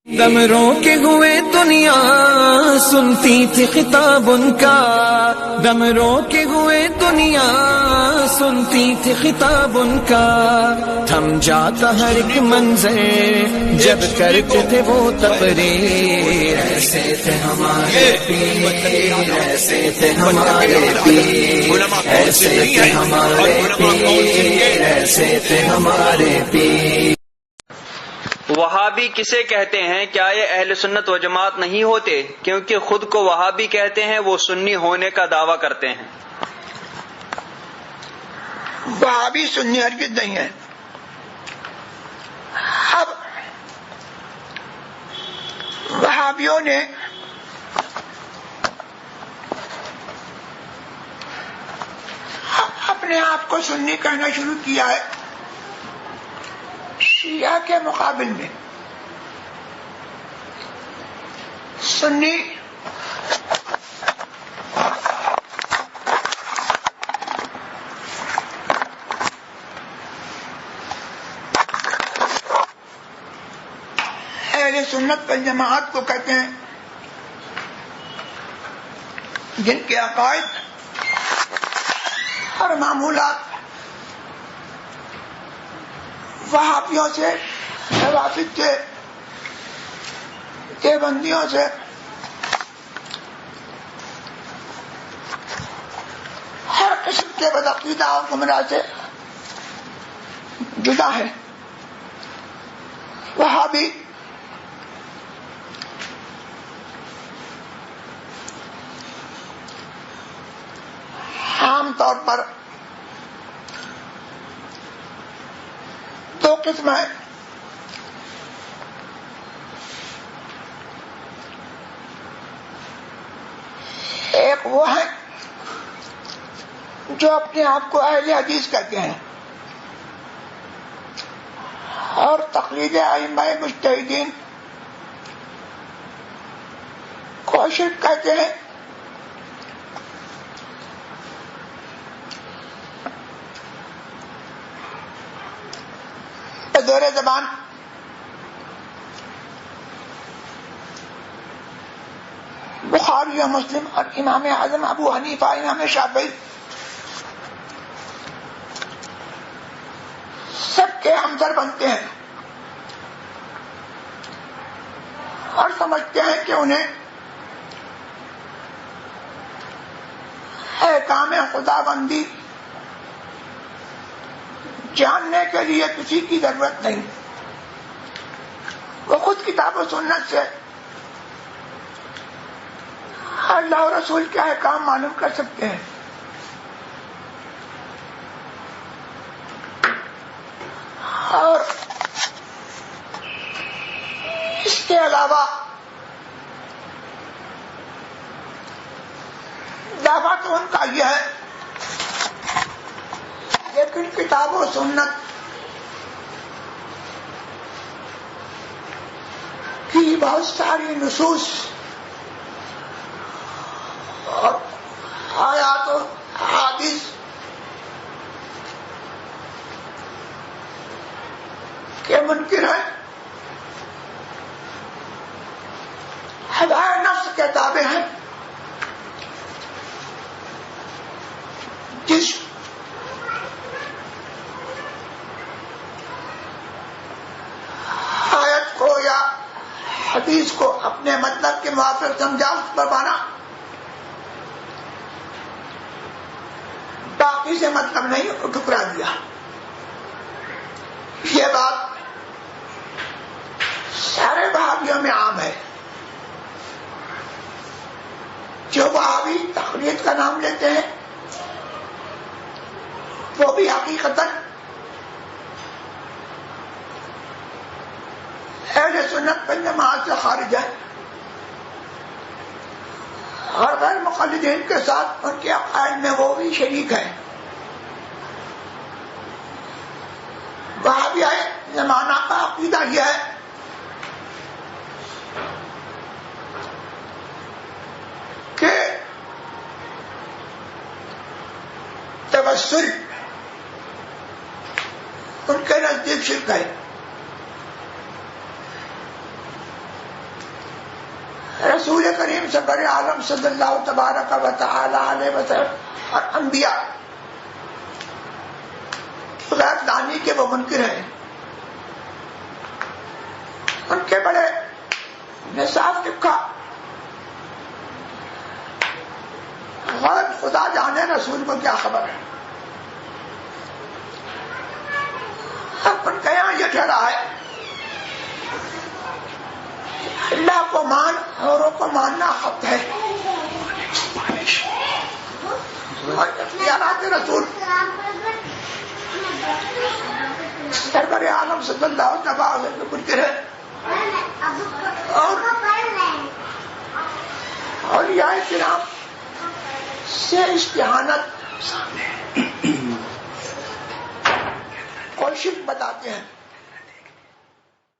دم روکے ہوئے دنیا سنتی تھی خطاب ان کا، دم روکے ہوئے دنیا سنتی تھی خطاب ان کا، تھم جاتا ہر ایک منظر جب کرتے تھے وہ تقریر، ایسے تھے ہمارے پیر، ایسے تھے ہمارے پیر، ایسے تھے ہمارے پیر، ایسے تھے ہمارے پیر۔ وہابی کسے کہتے ہیں؟ کیا یہ اہل سنت و جماعت نہیں ہوتے؟ کیونکہ خود کو وہابی کہتے ہیں، وہ سنی ہونے کا دعویٰ کرتے ہیں۔ وہابی سنی ہرگز نہیں ہے۔ اب وہابیوں نے اپنے آپ کو سنی کہنا شروع کیا ہے شیعہ کے مقابل میں۔ سنی اہل سنت والجماعت کو کہتے ہیں جن کے عقائد اور معمولات وہابیوں سے، روافض سے، دیوبندیوں سے ہر قسم کے بدعقیدہ اور گمراہ سے جدا ہے۔ وہابی عام طور پر دو قسم ہے۔ ایک وہ ہے جو اپنے آپ کو اہل حدیث کہتے ہیں اور تقلید ائمہ مجتہدین کو شرک کہتے ہیں۔ دور زبان بخاری و مسلم اور امام اعظم ابو حنیفہ، امام شافعی سب کے ہمدرد بنتے ہیں اور سمجھتے ہیں کہ انہیں احکام خدا بندی جاننے کے لیے کسی کی ضرورت نہیں، وہ خود کتاب و سنت سے اللہ و رسول کے احکام معلوم کر سکتے ہیں۔ اور اس کے علاوہ دعویٰ تو ان کا یہ ہے لیکن کتاب و سنت کی بہت ساری نصوص اور آیات و حدیث کے منکر ہیں، ہوائے نفس کے تابع ہیں، جس آیت کو یا حدیث کو اپنے مطلب کے موافق سمجھا اس پر مانا، باقی سے مطلب نہیں ٹھکرا دیا۔ یہ بات سارے وہابیوں میں عام ہے۔ جو وہابی تقلید کا نام لیتے ہیں وہ بھی حقیقتاً اہل سنت والجماعت سے خارج ہے اور غیر مقلدین کے ساتھ ان کے عقائد میں وہ بھی شریک ہے۔ وہابی زمانہ کا عقیدہ یہ ہے کہ توسل ان کے نزدیک شرک ہے۔ رسول کریم سرور عالم صلی اللہ تبارک و تعالی علیہ وسلم اور انبیاء غیب دانی کے وہ منکر ہیں. ان کے بڑے نصاف لکھا غیب خدا جانے رسول کو کیا خبر ہے. اب ان کا یہاں یہ ٹھہرا ہے اللہ کو مان اوروں کو ماننا حق ہے. اور اختیارات رسول سرور عالم صلی اللہ علیہ وسلم منکر ہے. اور اولیاء کرام سے استعانت کوشش بتاتے ہیں.